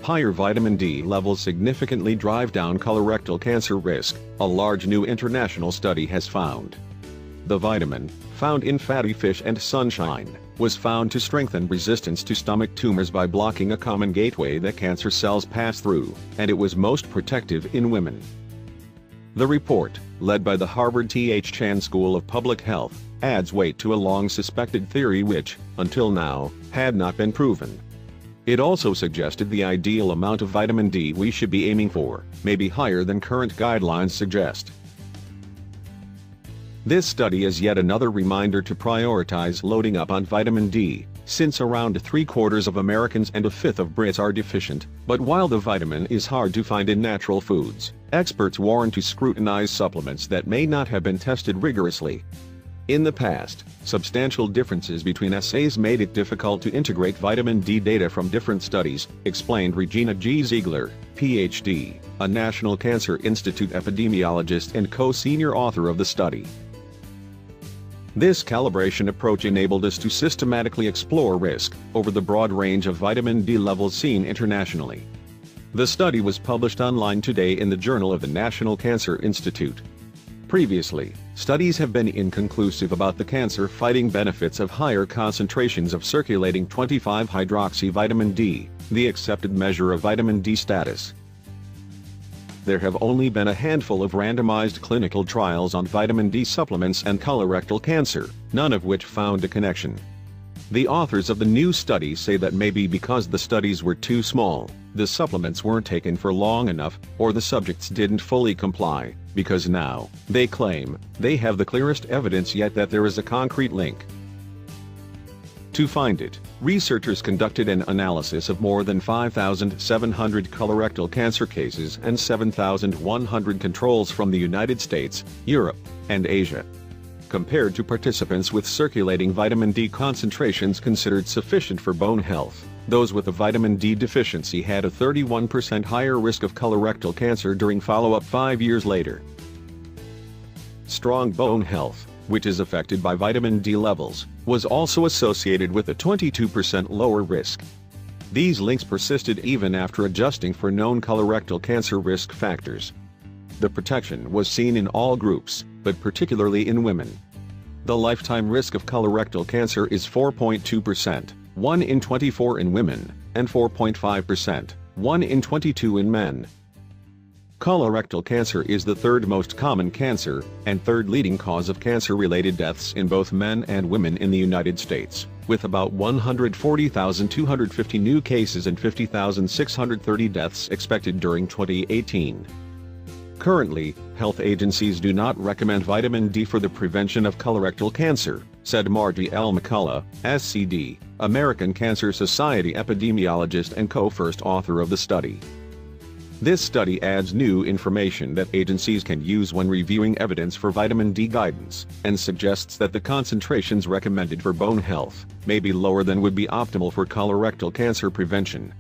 higher vitamin D levels significantly drive down colorectal cancer risk, a large new international study has found. The vitamin, found in fatty fish and sunshine, was found to strengthen resistance to stomach tumors by blocking a common gateway that cancer cells pass through, and it was most protective in women. The report, led by the Harvard T.H. Chan School of Public Health, adds weight to a long-suspected theory which, until now, had not been proven. It also suggested the ideal amount of vitamin D we should be aiming for may be higher than current guidelines suggest. This study is yet another reminder to prioritize loading up on vitamin D, since around 3/4 of Americans and a fifth of Brits are deficient, but while the vitamin is hard to find in natural foods, experts warn to scrutinize supplements that may not have been tested rigorously. In the past, substantial differences between assays made it difficult to integrate vitamin D data from different studies, explained Regina G. Ziegler, Ph.D., a National Cancer Institute epidemiologist and co-senior author of the study. This calibration approach enabled us to systematically explore risk over the broad range of vitamin D levels seen internationally. The study was published online today in the Journal of the National Cancer Institute. Previously, studies have been inconclusive about the cancer-fighting benefits of higher concentrations of circulating 25-hydroxy-vitamin D, the accepted measure of vitamin D status. There have only been a handful of randomized clinical trials on vitamin D supplements and colorectal cancer, none of which found a connection. The authors of the new study say that maybe because the studies were too small, the supplements weren't taken for long enough, or the subjects didn't fully comply, because now, they claim, they have the clearest evidence yet that there is a concrete link. To find it, researchers conducted an analysis of more than 5,700 colorectal cancer cases and 7,100 controls from the United States, Europe, and Asia. Compared to participants with circulating vitamin D concentrations considered sufficient for bone health, those with a vitamin D deficiency had a 31% higher risk of colorectal cancer during follow-up 5 years later. Strong bone health, which is affected by vitamin D levels, was also associated with a 22% lower risk. These links persisted even after adjusting for known colorectal cancer risk factors. The protection was seen in all groups, but particularly in women. The lifetime risk of colorectal cancer is 4.2%, 1 in 24 in women, and 4.5%, 1 in 22 in men. Colorectal cancer is the third most common cancer, and third leading cause of cancer-related deaths in both men and women in the United States, with about 140,250 new cases and 50,630 deaths expected during 2018. Currently, health agencies do not recommend vitamin D for the prevention of colorectal cancer, said Marty L. McCullough, SCD, American Cancer Society epidemiologist and co-first author of the study. This study adds new information that agencies can use when reviewing evidence for vitamin D guidance, and suggests that the concentrations recommended for bone health may be lower than would be optimal for colorectal cancer prevention.